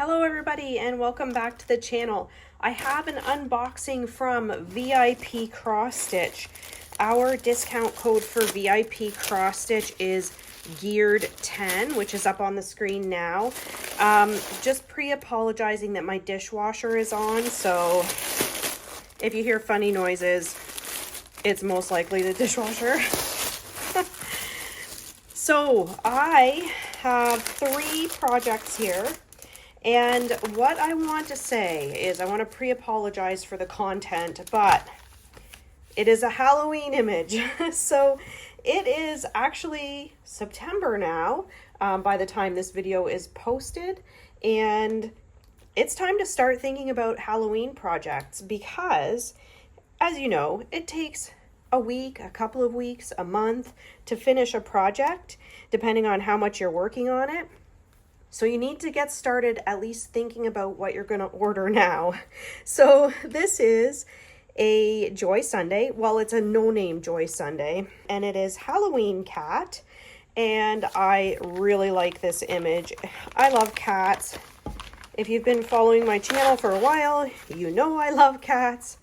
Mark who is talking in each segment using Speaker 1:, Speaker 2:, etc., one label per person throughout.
Speaker 1: Hello everybody and welcome back to the channel. I have an unboxing from VIP Cross Stitch. Our discount code for VIP Cross Stitch is Geared 10, which is up on the screen now. Just pre-apologizing that my dishwasher is on, so if you hear funny noises, it's most likely the dishwasher. So I have 3 projects here. And what I want to say is I want to pre-apologize for the content, but it is a Halloween image. So it is actually September now, by the time this video is posted. And it's time to start thinking about Halloween projects because, as you know, it takes a week, a couple of weeks, a month to finish a project, depending on how much you're working on it. So you need to get started at least thinking about what you're going to order now. So this is a Joy Sunday. Well, it's a no-name Joy Sunday, and it is Halloween cat. And I really like this image. I love cats. If you've been following my channel for a while, you know I love cats.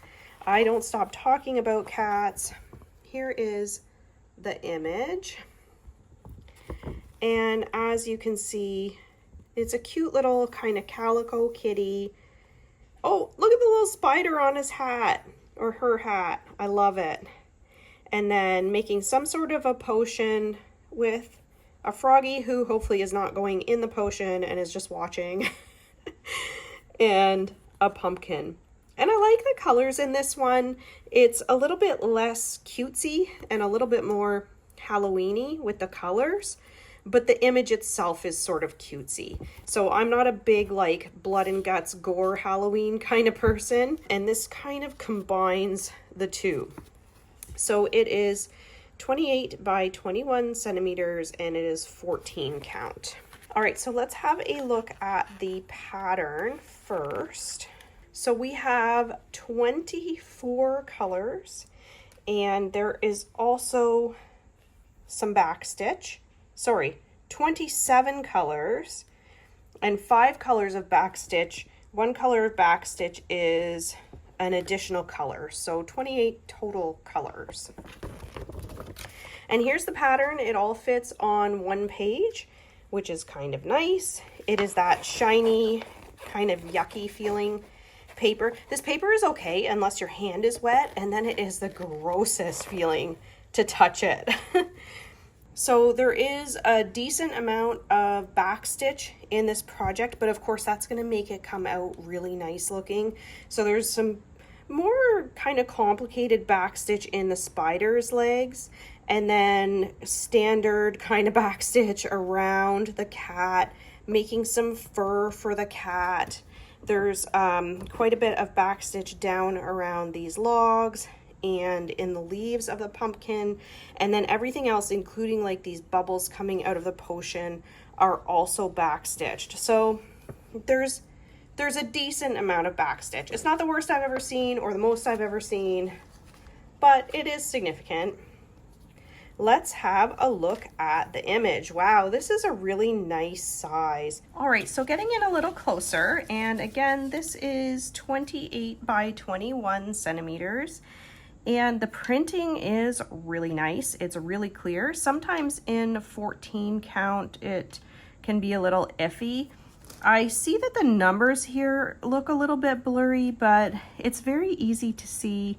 Speaker 1: I don't stop talking about cats. Here is the image. And as you can see, it's a cute little kind of calico kitty. Oh, look at the little spider on his hat, or her hat. I love it. And then making some sort of a potion with a froggy who hopefully is not going in the potion and is just watching. And a pumpkin. And I like the colors in this one. It's a little bit less cutesy and a little bit more Halloween-y with the colors. But the image itself is sort of cutesy. So I'm not a big like blood and guts gore Halloween kind of person. And this kind of combines the two. So it is 28 by 21 centimeters and it is 14 count. All right, so let's have a look at the pattern first. So we have 24 colors and there is also some back stitch. Sorry, 27 colors and 5 colors of back stitch. 1 color of back stitch is an additional color, so 28 total colors. And here's the pattern. It all fits on 1 page, which is kind of nice. It is that shiny, kind of yucky feeling paper. This paper is okay unless your hand is wet, and then it is the grossest feeling to touch it. So there is a decent amount of back stitch in this project, but of course that's going to make it come out really nice looking. So there's some more kind of complicated back stitch in the spider's legs, and then standard kind of back stitch around the cat, making some fur for the cat. There's quite a bit of back stitch down around these logs and in the leaves of the pumpkin, and then everything else, including like these bubbles coming out of the potion, are also back stitched. So there's a decent amount of back stitch. It's not the worst I've ever seen or the most I've ever seen, but it is significant. Let's have a look at the image. Wow, this is a really nice size. All right, so getting in a little closer, and again, this is 28 by 21 centimeters. And the printing is really nice. It's really clear. Sometimes in 14 count, it can be a little iffy. I see that the numbers here look a little bit blurry, but it's very easy to see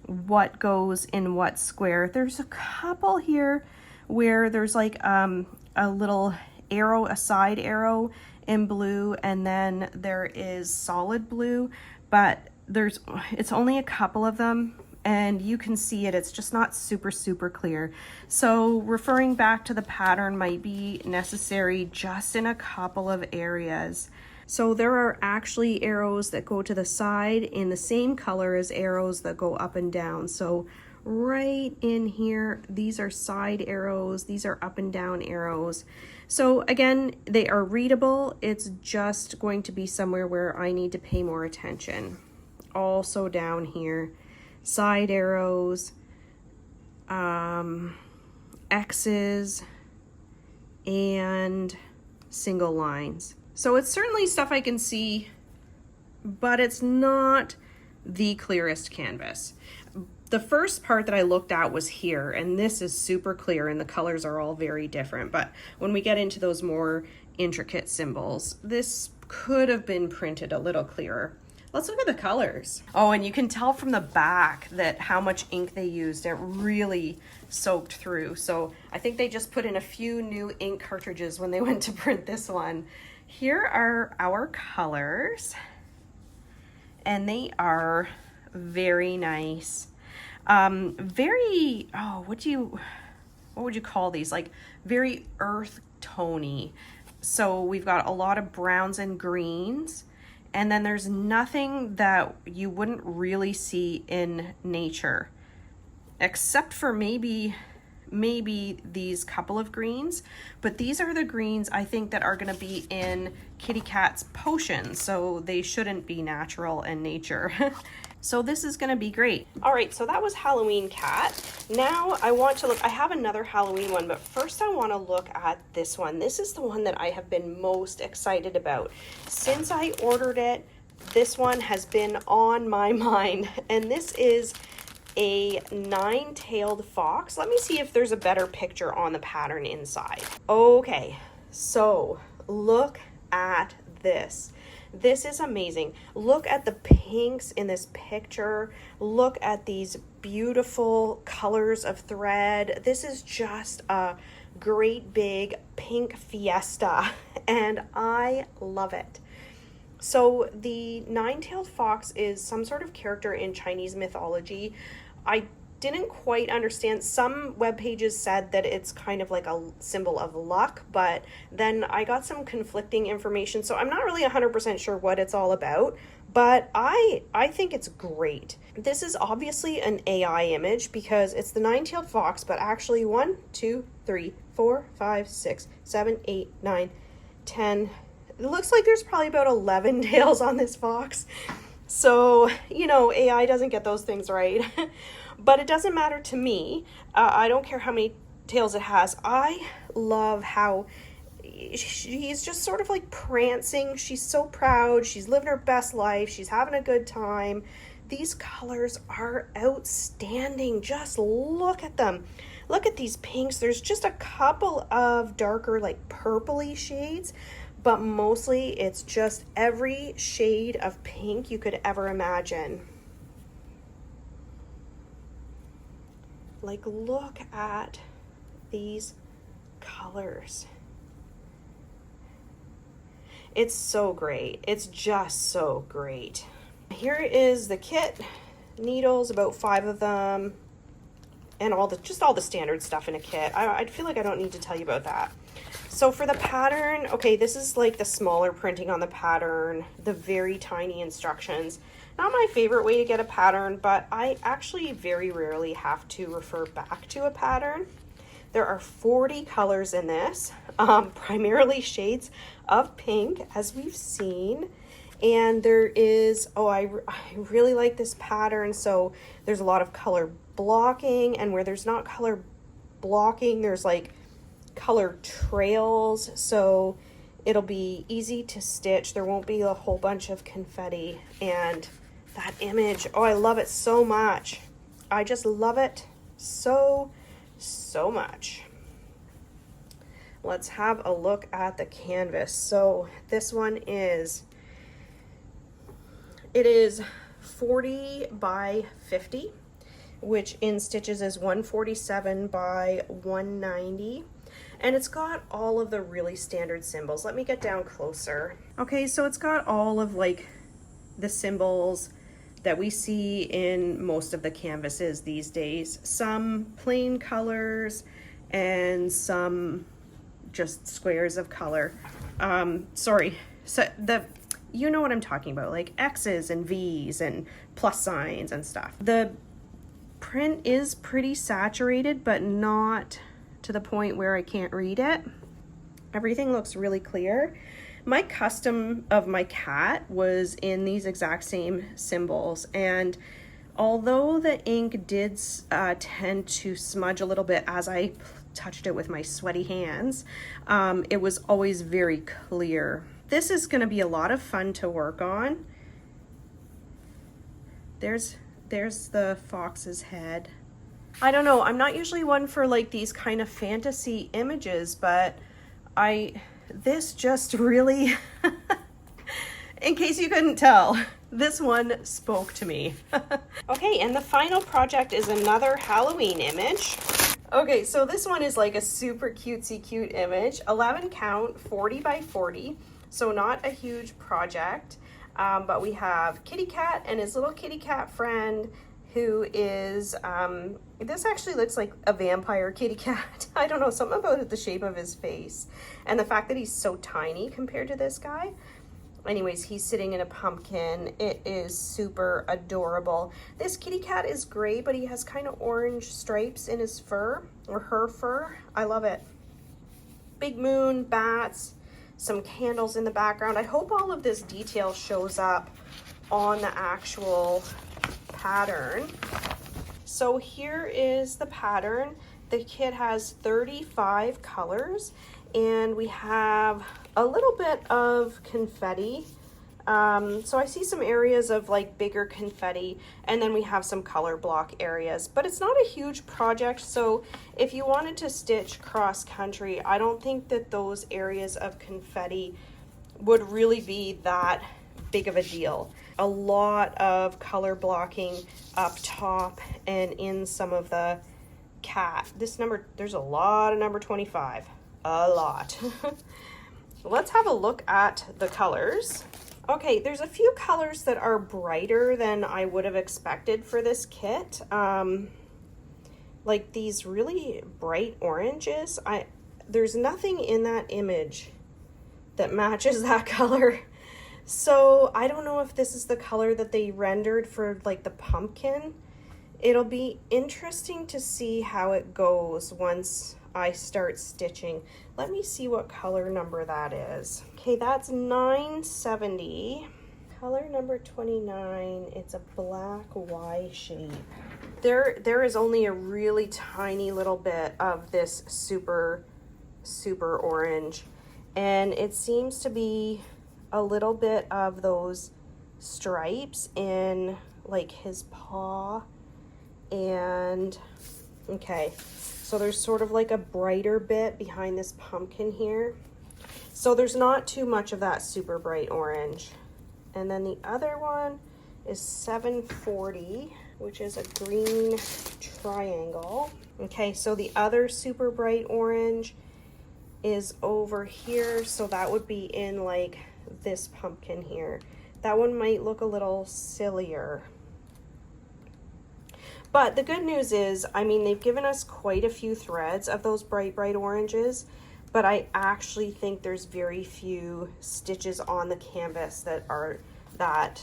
Speaker 1: what goes in what square. There's a couple here where there's like a little arrow, a side arrow in blue, and then there is solid blue, but it's only a couple of them. And you can see it, it's just not super clear. So referring back to the pattern might be necessary just in a couple of areas. So there are actually arrows that go to the side in the same color as arrows that go up and down. So right in here, these are side arrows, these are up and down arrows. So again, they are readable. It's just going to be somewhere where I need to pay more attention. Also down here, side arrows, X's, and single lines. So it's certainly stuff I can see, but it's not the clearest canvas. The first part that I looked at was here, and this is super clear and the colors are all very different. But when we get into those more intricate symbols, this could have been printed a little clearer. Let's look at the colors. Oh, and you can tell from the back that how much ink they used. It really soaked through. So I think they just put in a few new ink cartridges when they went to print this one. Here are our colors, and they are very nice. Very, oh, what would you call these? Like very earth tony. So we've got a lot of browns and greens, and then there's nothing that you wouldn't really see in nature, except for maybe these couple of greens, but these are the greens I think that are going to be in Kitty Cat's potions, so they shouldn't be natural in nature. So this is going to be great. All right, so that was Halloween Cat. Now I want to look, I have another Halloween one, but first I want to look at this one. This is the one that I have been most excited about. Since I ordered it, this one has been on my mind, and this is a nine-tailed fox. Let me see if there's a better picture on the pattern inside. Okay, so look at this. This is amazing. Look at the pinks in this picture. Look at these beautiful colors of thread. This is just a great big pink fiesta, and I love it. So the nine-tailed fox is some sort of character in Chinese mythology. I didn't quite understand. Some web pages said that it's kind of like a symbol of luck, but then I got some conflicting information, so I'm not really 100% sure what it's all about, but I think it's great. This is obviously an AI image because it's the nine-tailed fox, but actually 1, 2, 3, 4, 5, 6, 7, 8, 9, 10. It looks like there's probably about 11 tails on this fox. So, you know, AI doesn't get those things right, but it doesn't matter to me. I don't care how many tails it has. I love how she's just sort of like prancing. She's so proud. She's living her best life. She's having a good time. These colors are outstanding. Just look at them. Look at these pinks. There's just a couple of darker, like purpley shades, but mostly it's just every shade of pink you could ever imagine. Like, look at these colors. It's so great. It's just so great. Here is the kit. Needles, about 5 of them, and all the standard stuff in a kit. I feel like I don't need to tell you about that. So for the pattern, okay, this is like the smaller printing on the pattern, the very tiny instructions. Not my favorite way to get a pattern, but I actually very rarely have to refer back to a pattern. There are 40 colors in this, primarily shades of pink, as we've seen. And there is, I really like this pattern. So there's a lot of color blocking, and where there's not color blocking, there's like color trails, so it'll be easy to stitch. There won't be a whole bunch of confetti. And that image, I love it so much. I just love it so much. Let's have a look at the canvas. So this one is 40 by 50, which in stitches is 147 by 190. And it's got all of the really standard symbols. Let me get down closer. Okay, so it's got all of like the symbols that we see in most of the canvases these days. Some plain colors and some just squares of color. You know what I'm talking about, like X's and V's and plus signs and stuff. The print is pretty saturated, but not to the point where I can't read it. Everything looks really clear. My custom of my cat was in these exact same symbols, and although the ink did tend to smudge a little bit as I touched it with my sweaty hands, it was always very clear. this is going to be a lot of fun to work on. There's the fox's head. I don't know, I'm not usually one for like these kind of fantasy images, but this just really, in case you couldn't tell, this one spoke to me. Okay, and the final project is another Halloween image. Okay, so this one is like a super cutesy cute image, 11 count, 40 by 40, so not a huge project. But we have Kitty Cat and his little kitty cat friend, who is, this actually looks like a vampire kitty cat. I don't know, something about it, the shape of his face. And the fact that he's so tiny compared to this guy. Anyways, he's sitting in a pumpkin. It is super adorable. This kitty cat is gray, but he has kind of orange stripes in his fur, or her fur. I love it. Big moon, bats, some candles in the background. I hope all of this detail shows up on the actual pattern. So here is the pattern. The kit has 35 colors, and we have a little bit of confetti. So I see some areas of like bigger confetti, and then we have some color block areas, but it's not a huge project. So if you wanted to stitch cross country, I don't think that those areas of confetti would really be that big of a deal. A lot of color blocking up top and in some of the cat. This number, there's a lot of number 25, a lot. Let's have a look at the colors. Okay, there's a few colors that are brighter than I would have expected for this kit. Like these really bright oranges. There's nothing in that image that matches that color. So I don't know if this is the color that they rendered for like the pumpkin. It'll be interesting to see how it goes once I start stitching. Let me see what color number that is. Okay, that's 970. Color number 29, it's a black Y shape. There is only a really tiny little bit of this super orange, and it seems to be a little bit of those stripes in like his paw. And okay, so there's sort of like a brighter bit behind this pumpkin here. So there's not too much of that super bright orange. And then the other one is 740, which is a green triangle. Okay, so the other super bright orange is over here. So that would be in like this pumpkin here. That one might look a little sillier. But the good news is, I mean, they've given us quite a few threads of those bright oranges, but I actually think there's very few stitches on the canvas that are that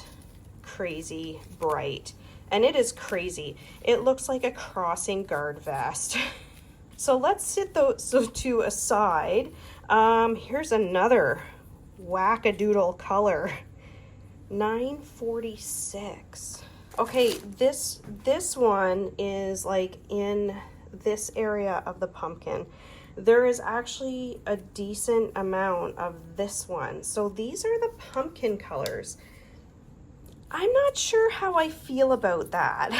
Speaker 1: crazy bright. And it is crazy. It looks like a crossing guard vest. So let's sit those two aside. Here's another wackadoodle color, 946. Okay, this one is like in this area of the pumpkin. There is actually a decent amount of this one. So these are the pumpkin colors. I'm not sure how I feel about that.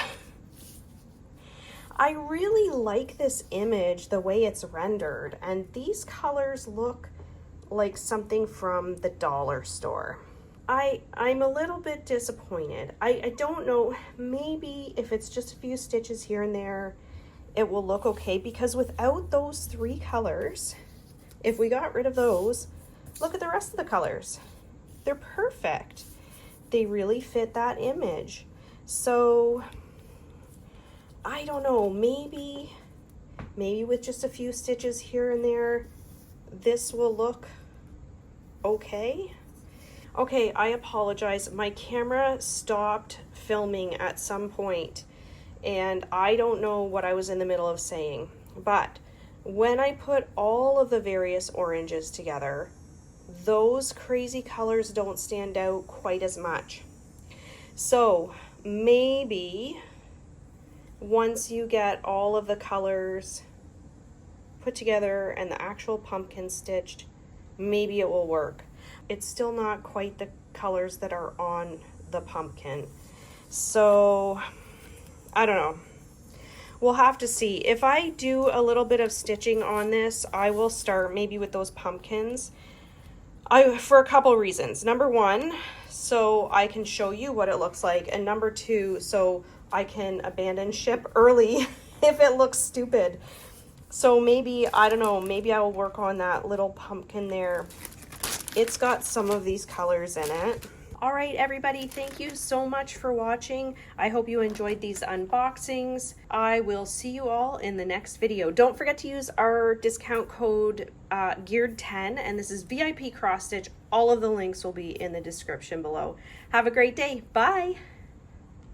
Speaker 1: I really like this image, the way it's rendered, and these colors look like something from the dollar store. I'm a little bit disappointed. I don't know, maybe if it's just a few stitches here and there, it will look okay, because without those three colors, if we got rid of those, look at the rest of the colors. They're perfect. They really fit that image. So I don't know, maybe with just a few stitches here and there, this will look okay. Okay, I apologize. My camera stopped filming at some point, and I don't know what I was in the middle of saying, but when I put all of the various oranges together, those crazy colors don't stand out quite as much. So maybe once you get all of the colors put together and the actual pumpkin stitched, maybe it will work. It's still not quite the colors that are on the pumpkin. So, I don't know. We'll have to see. If I do a little bit of stitching on this, I will start maybe with those pumpkins. For a couple reasons. Number one, so I can show you what it looks like. And number two, so I can abandon ship early if it looks stupid. So maybe, I don't know, maybe I will work on that little pumpkin there. It's got some of these colors in it. All right, everybody, thank you so much for watching. I hope you enjoyed these unboxings. I will see you all in the next video. Don't forget to use our discount code GEARED10, and this is VIP cross stitch. All of the links will be in the description below. Have a great day. Bye.